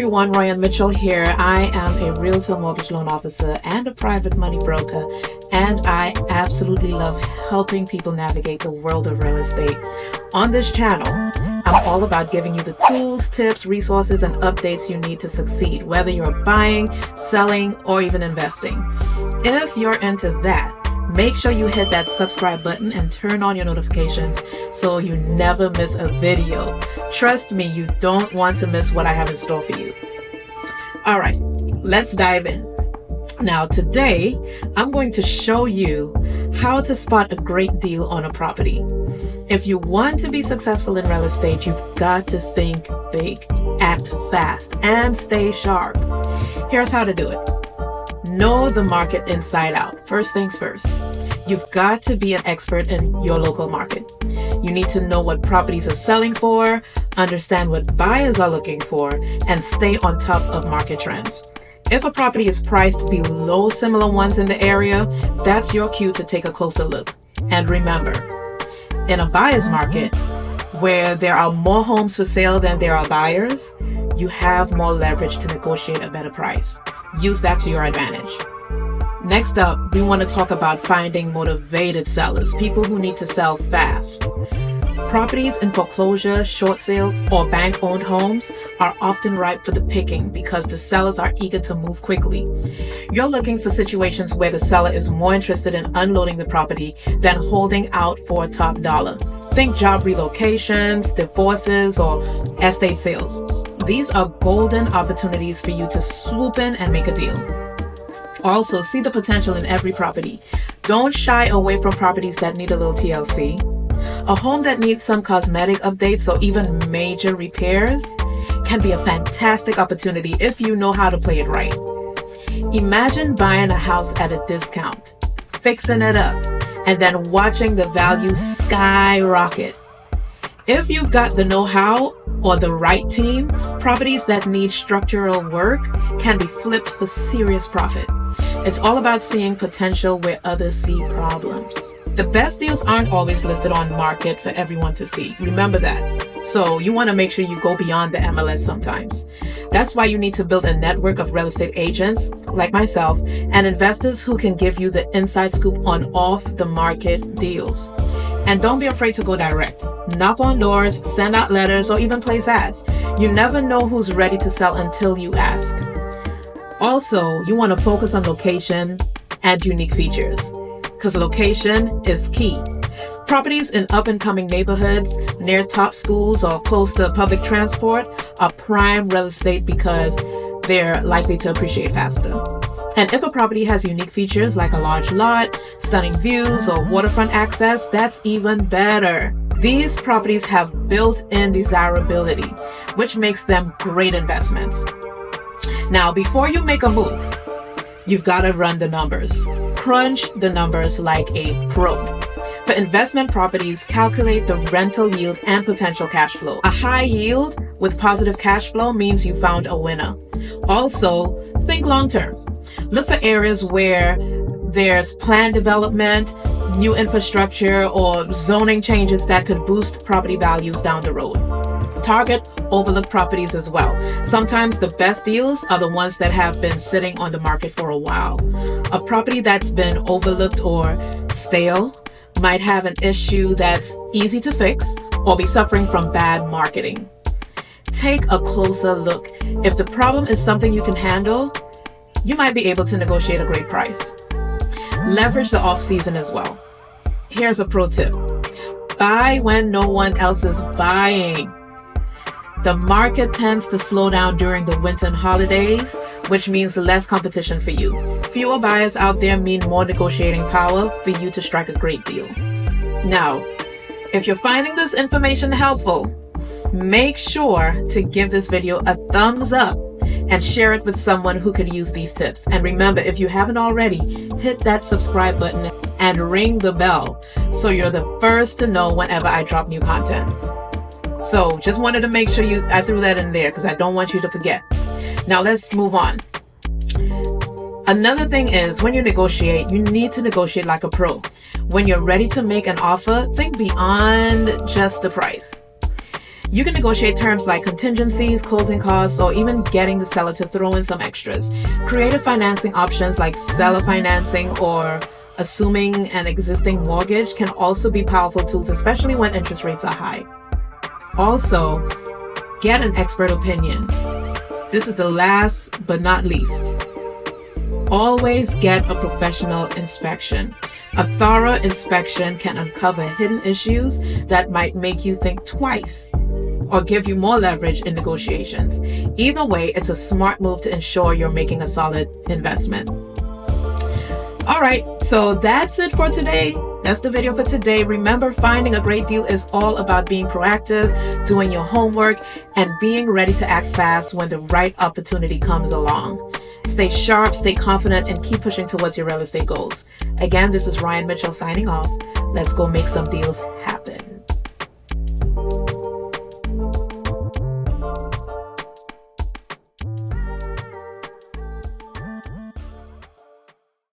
everyone, Royanne Mitchell here. I am a realtor, mortgage loan officer, and a private money broker, and I absolutely love helping people navigate the world of real estate. On this channel, I'm all about giving you the tools, tips, resources, and updates you need to succeed, whether you're buying, selling, or even investing. If you're into that, make sure you hit that subscribe button and turn on your notifications so you never miss a video. Trust me, you don't want to miss what I have in store for you. All right, let's dive in. Now today, I'm going to show you how to spot a great deal on a property. If you want to be successful in real estate, you've got to think big, act fast, and stay sharp. Here's how to do it. Know the market inside out. First things first, you've got to be an expert in your local market. You need to know what properties are selling for, understand what buyers are looking for, and stay on top of market trends. If a property is priced below similar ones in the area, that's your cue to take a closer look. And remember, in a buyer's market where there are more homes for sale than there are buyers, you have more leverage to negotiate a better price. Use that to your advantage. Next up, we want to talk about finding motivated sellers, people who need to sell fast. Properties in foreclosure, short sales, or bank-owned homes are often ripe for the picking because the sellers are eager to move quickly. You're looking for situations where the seller is more interested in unloading the property than holding out for top dollar. Think job relocations, divorces, or estate sales. These are golden opportunities for you to swoop in and make a deal. Also, see the potential in every property. Don't shy away from properties that need a little TLC. A home that needs some cosmetic updates or even major repairs can be a fantastic opportunity if you know how to play it right. Imagine buying a house at a discount, fixing it up, and then watching the value skyrocket. If you've got the know-how or the right team, properties that need structural work can be flipped for serious profit. It's all about seeing potential where others see problems. The best deals aren't always listed on market for everyone to see. Remember that. So you want to make sure you go beyond the MLS sometimes. That's why you need to build a network of real estate agents like myself and investors who can give you the inside scoop on off-the-market deals. And don't be afraid to go direct. Knock on doors, send out letters, or even place ads. You never know who's ready to sell until you ask. Also, you want to focus on location and unique features, because location is key. Properties in up-and-coming neighborhoods, near top schools, or close to public transport are prime real estate because they're likely to appreciate faster. And if a property has unique features like a large lot, stunning views, or waterfront access, that's even better. These properties have built-in desirability, which makes them great investments. Now, before you make a move, you've got to run the numbers. Crunch the numbers like a pro. For investment properties, calculate the rental yield and potential cash flow. A high yield with positive cash flow means you found a winner. Also, think long-term. Look for areas where there's planned development, new infrastructure, or zoning changes that could boost property values down the road. Target overlooked properties as well. Sometimes the best deals are the ones that have been sitting on the market for a while. A property that's been overlooked or stale might have an issue that's easy to fix or be suffering from bad marketing. Take a closer look. If the problem is something you can handle, you might be able to negotiate a great price. Leverage the off-season as well. Here's a pro tip. Buy when no one else is buying. The market tends to slow down during the winter and holidays, which means less competition for you. Fewer buyers out there mean more negotiating power for you to strike a great deal. Now, if you're finding this information helpful, make sure to give this video a thumbs up and share it with someone who could use these tips. And remember, if you haven't already, hit that subscribe button and ring the bell so you're the first to know whenever I drop new content. So just wanted to make sure I threw that in there because I don't want you to forget. Now let's move on. Another thing is, when you negotiate, you need to negotiate like a pro. When you're ready to make an offer, think beyond just the price. You can negotiate terms like contingencies, closing costs, or even getting the seller to throw in some extras. Creative financing options like seller financing or assuming an existing mortgage can also be powerful tools, especially when interest rates are high. Also, get an expert opinion. This is the last but not least. Always get a professional inspection. A thorough inspection can uncover hidden issues that might make you think twice or give you more leverage in negotiations. Either way, it's a smart move to ensure you're making a solid investment. All right, so that's it for today. That's the video for today. Remember, finding a great deal is all about being proactive, doing your homework, and being ready to act fast when the right opportunity comes along. Stay sharp, stay confident, and keep pushing towards your real estate goals. Again, this is Royanne Mitchell signing off. Let's go make some deals happen.